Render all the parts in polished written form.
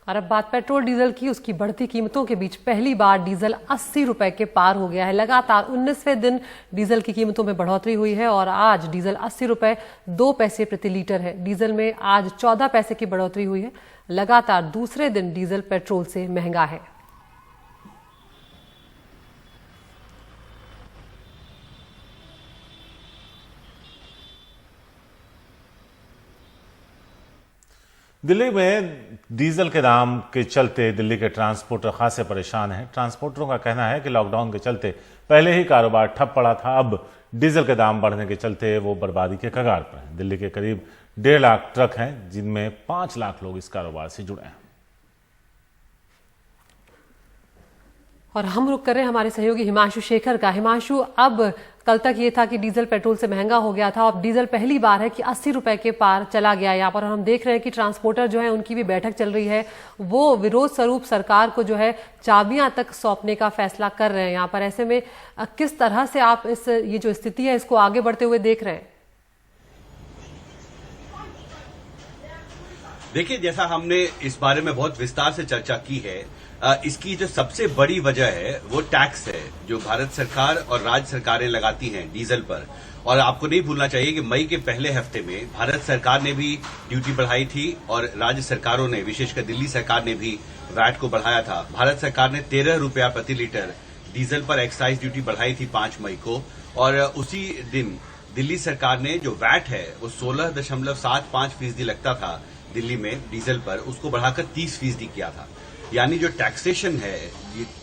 और अब बात पेट्रोल डीजल की। उसकी बढ़ती कीमतों के बीच पहली बार डीजल 80 रुपए के पार हो गया है। लगातार 19वें दिन डीजल की कीमतों में बढ़ोतरी हुई है और आज डीजल 80 रुपए 2 पैसे प्रति लीटर है। डीजल में आज 14 पैसे की बढ़ोतरी हुई है। लगातार दूसरे दिन डीजल पेट्रोल से महंगा है। दिल्ली में डीजल के दाम के चलते दिल्ली के ट्रांसपोर्टर खासे परेशान हैं। ट्रांसपोर्टरों का कहना है कि लॉकडाउन के चलते पहले ही कारोबार ठप पड़ा था, अब डीजल के दाम बढ़ने के चलते वो बर्बादी के कगार पर हैं। दिल्ली के करीब 1.5 लाख ट्रक हैं, जिनमें 5 लाख लोग इस कारोबार से जुड़े हैं। और हम रुक कर रहे हैं हमारे सहयोगी हिमांशु शेखर का। हिमांशु, अब कल तक ये था कि डीजल पेट्रोल से महंगा हो गया था, अब डीजल पहली बार है कि 80 रुपए के पार चला गया यहाँ पर। और हम देख रहे हैं कि ट्रांसपोर्टर जो है उनकी भी बैठक चल रही है, वो विरोध स्वरूप सरकार को जो है चाबियां तक सौंपने का फैसला कर रहे हैं यहाँ पर। ऐसे में किस तरह से आप ये जो स्थिति है इसको आगे बढ़ते हुए देख रहे हैं? देखिए, जैसा हमने इस बारे में बहुत विस्तार से चर्चा की है, इसकी जो सबसे बड़ी वजह है वो टैक्स है जो भारत सरकार और राज्य सरकारें लगाती हैं डीजल पर। और आपको नहीं भूलना चाहिए कि मई के पहले हफ्ते में भारत सरकार ने भी ड्यूटी बढ़ाई थी और राज्य सरकारों ने, विशेषकर दिल्ली सरकार ने भी वैट को बढ़ाया था। भारत सरकार ने 13 रुपया प्रति लीटर डीजल पर एक्साइज ड्यूटी बढ़ाई थी 5 मई को, और उसी दिन दिल्ली सरकार ने जो वैट है वो 16.75% लगता था दिल्ली में डीजल पर, उसको बढ़ाकर 30% किया था। यानी जो टैक्सेशन है,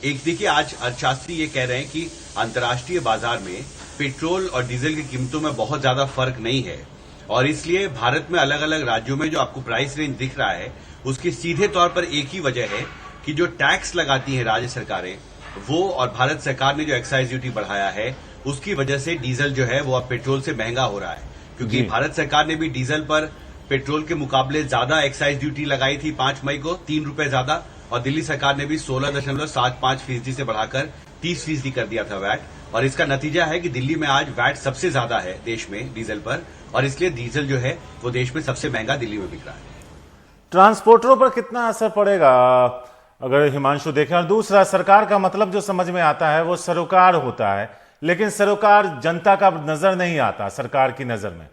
एक देखिए आज अर्थशास्त्री ये कह रहे हैं कि अंतर्राष्ट्रीय बाजार में पेट्रोल और डीजल की कीमतों में बहुत ज्यादा फर्क नहीं है, और इसलिए भारत में अलग अलग राज्यों में जो आपको प्राइस रेंज दिख रहा है उसकी सीधे तौर पर एक ही वजह है कि जो टैक्स लगाती हैं राज्य सरकारें वो, और भारत सरकार ने जो एक्साइज ड्यूटी बढ़ाया है उसकी वजह से डीजल जो है वो अब पेट्रोल से महंगा हो रहा है। क्योंकि भारत सरकार ने भी डीजल पर पेट्रोल के मुकाबले ज्यादा एक्साइज ड्यूटी लगाई थी 5 मई को, 3 रुपए ज्यादा, और दिल्ली सरकार ने भी 16.75% से बढ़ाकर 30% कर दिया था वैट। और इसका नतीजा है कि दिल्ली में आज वैट सबसे ज्यादा है देश में डीजल पर, और इसलिए डीजल जो है वो देश में सबसे महंगा दिल्ली में बिक रहा है। ट्रांसपोर्टरों पर कितना असर पड़ेगा अगर हिमांशु देखें? और दूसरा, सरकार का मतलब जो समझ में आता है वो सरोकार होता है, लेकिन सरोकार जनता का नजर नहीं आता सरकार की नजर में।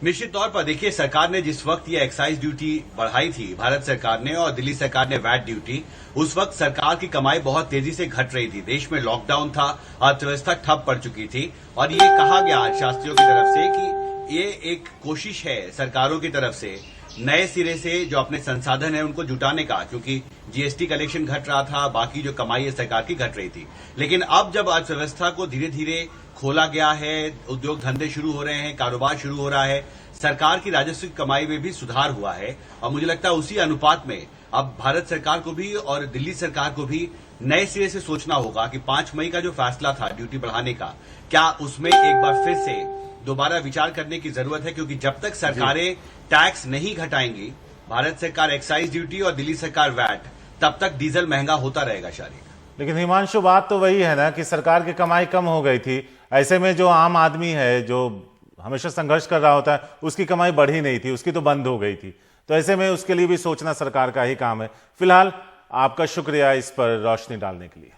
निश्चित तौर पर देखिए, सरकार ने जिस वक्त ये एक्साइज ड्यूटी बढ़ाई थी भारत सरकार ने और दिल्ली सरकार ने वैट ड्यूटी, उस वक्त सरकार की कमाई बहुत तेजी से घट रही थी। देश में लॉकडाउन था, अर्थव्यवस्था ठप पड़ चुकी थी, और ये कहा गया शास्त्रियों की तरफ से कि ये एक कोशिश है सरकारों की तरफ से नए सिरे से जो अपने संसाधन है उनको जुटाने का, क्योंकि जीएसटी कलेक्शन घट रहा था, बाकी जो कमाई है सरकार की घट रही थी। लेकिन अब जब अर्थव्यवस्था को धीरे धीरे खोला गया है, उद्योग धंधे शुरू हो रहे हैं, कारोबार शुरू हो रहा है, सरकार की राजस्व कमाई में भी सुधार हुआ है, और मुझे लगता है उसी अनुपात में अब भारत सरकार को भी और दिल्ली सरकार को भी नए सिरे से सोचना होगा कि 5 मई का जो फैसला था ड्यूटी बढ़ाने का, क्या उसमें एक बार फिर से दोबारा विचार करने की जरूरत है। क्योंकि जब तक सरकारें टैक्स नहीं घटाएंगी, भारत सरकार एक्साइज ड्यूटी और दिल्ली सरकार वैट, तब तक डीजल महंगा होता रहेगा शारिक। लेकिन हिमांशु, बात तो वही है ना कि सरकार की कमाई कम हो गई थी, ऐसे में जो आम आदमी है जो हमेशा संघर्ष कर रहा होता है उसकी कमाई बढ़ी नहीं थी, उसकी तो बंद हो गई थी। तो ऐसे में उसके लिए भी सोचना सरकार का ही काम है। फिलहाल आपका शुक्रिया इस पर रोशनी डालने के लिए।